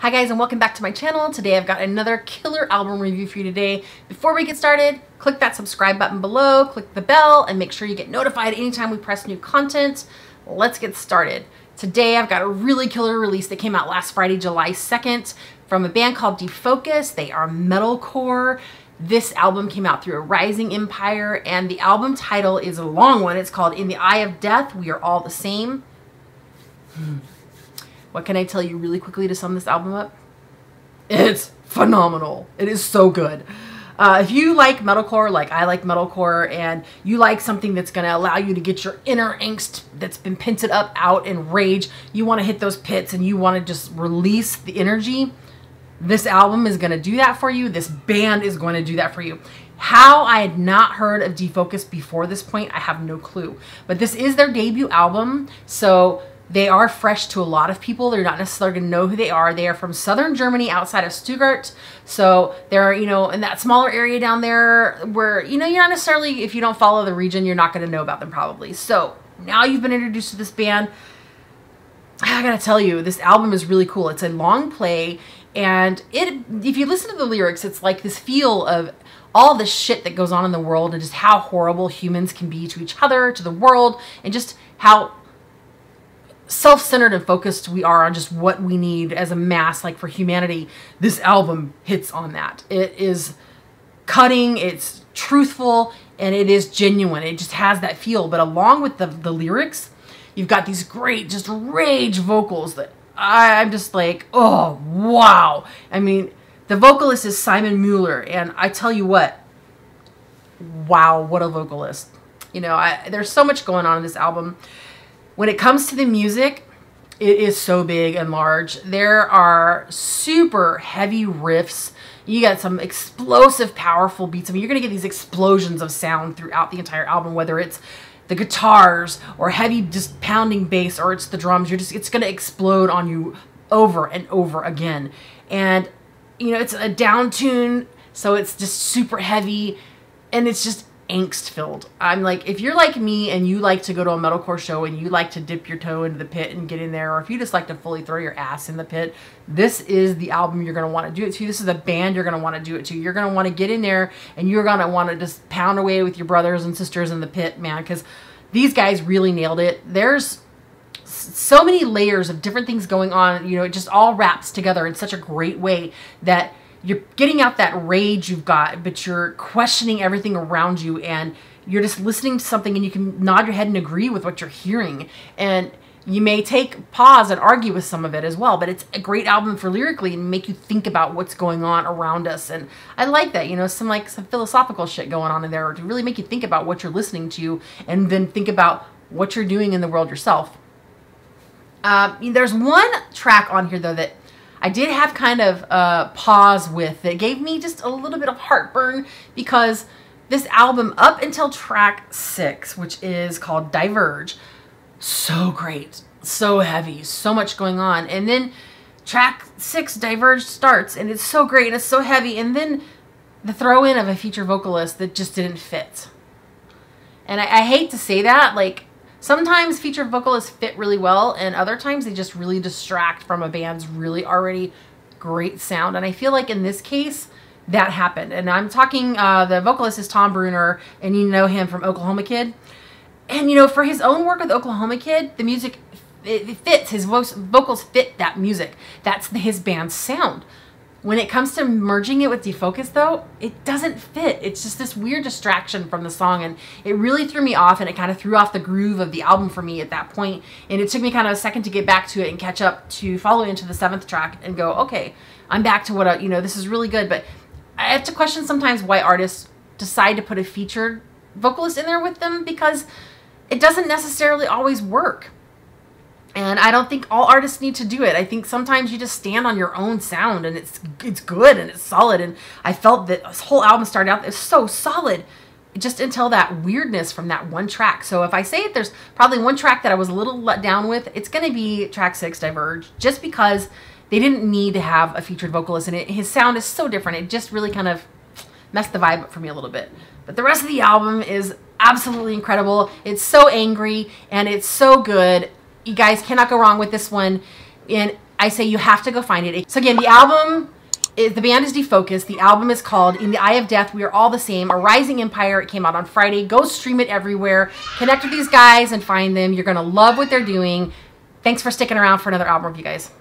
Hi guys, and welcome back to my channel. Today I've got another killer album review for you today. Before we get started, click that subscribe button below, click the bell, and make sure you get notified anytime we press new content. Let's get started. Today I've got a really killer release that came out last Friday, July 2nd from a band called Defocus. They are metalcore. This album came out through a rising empire, and the album title is a long one. It's called In the Eye of Death, We Are All the Same. What can I tell you really quickly to sum this album up? It's phenomenal. It is so good. If you like metalcore, like I like metalcore, and you like something that's going to allow you to get your inner angst that's been pinted up out and rage, you want to hit those pits and you want to just release the energy, this album is going to do that for you. This band is going to do that for you. How I had not heard of Defocus before this point, I have no clue. But this is their debut album, so they are fresh to a lot of people. They're not necessarily going to know who they are. They are from southern Germany outside of Stuttgart. So they're, in that smaller area down there where, you're not necessarily, if you don't follow the region, you're not going to know about them probably. So now you've been introduced to this band. I gotta tell you, this album is really cool. It's a long play, and if you listen to the lyrics, it's like this feel of all the shit that goes on in the world and just how horrible humans can be to each other, to the world, and just how self-centered and focused we are on just what we need as a mass, like for humanity. This album hits on that. It is cutting, it's truthful, and it is genuine. It just has that feel. But along with the lyrics, you've got these great, just rage vocals that I'm just like, oh, wow. I mean, the vocalist is Simon Mueller, and I tell you what, wow, what a vocalist. There's so much going on in this album. When it comes to the music, it is so big and large. There are super heavy riffs. You got some explosive, powerful beats. I mean, you're going to get these explosions of sound throughout the entire album, whether it's the guitars or heavy just pounding bass or it's the drums. It's going to explode on you over and over again. And, it's a down tune, so it's just super heavy, and it's just angst filled. I'm like, if you're like me and you like to go to a metalcore show and you like to dip your toe into the pit and get in there, or if you just like to fully throw your ass in the pit, this is the album you're going to want to do it to. This is the band you're going to want to do it to. You're going to want to get in there and you're going to want to just pound away with your brothers and sisters in the pit, man, because these guys really nailed it. There's so many layers of different things going on. It just all wraps together in such a great way that you're getting out that rage you've got, but you're questioning everything around you, and you're just listening to something and you can nod your head and agree with what you're hearing. And you may take pause and argue with some of it as well, but it's a great album for lyrically and make you think about what's going on around us. And I like that, some philosophical shit going on in there to really make you think about what you're listening to and then think about what you're doing in the world yourself. There's one track on here though that I did have kind of a pause with that gave me just a little bit of heartburn, because this album up until track 6, which is called Diverge, so great, so heavy, so much going on. And then track 6, Diverge, starts, and it's so great and it's so heavy. And then the throw in of a feature vocalist that just didn't fit. And I hate to say that, like, sometimes feature vocalists fit really well, and other times they just really distract from a band's really already great sound. And I feel like in this case, that happened. And I'm talking, the vocalist is Tom Bruner, and you know him from Oklahoma Kid. And, for his own work with Oklahoma Kid, the music, it fits. His vocals fit that music. That's his band's sound. When it comes to merging it with Defocus, though, it doesn't fit. It's just this weird distraction from the song, and it really threw me off, and it kind of threw off the groove of the album for me at that point. And it took me kind of a second to get back to it and catch up to follow into the 7th track and go, okay, I'm back to what, this is really good. But I have to question sometimes why artists decide to put a featured vocalist in there with them, because it doesn't necessarily always work. And I don't think all artists need to do it. I think sometimes you just stand on your own sound, and it's good and it's solid. And I felt that this whole album started out, it's so solid, just until that weirdness from that one track. So if I say it, there's probably one track that I was a little let down with. It's going to be track 6, Diverge, just because they didn't need to have a featured vocalist in it. His sound is so different. It just really kind of messed the vibe up for me a little bit. But the rest of the album is absolutely incredible. It's so angry and it's so good. You guys cannot go wrong with this one. And I say you have to go find it. So again, the album, the band is Defocus. The album is called In the Eye of Death, We Are All the Same, A Rising Empire. It came out on Friday. Go stream it everywhere. Connect with these guys and find them. You're going to love what they're doing. Thanks for sticking around for another album review, guys.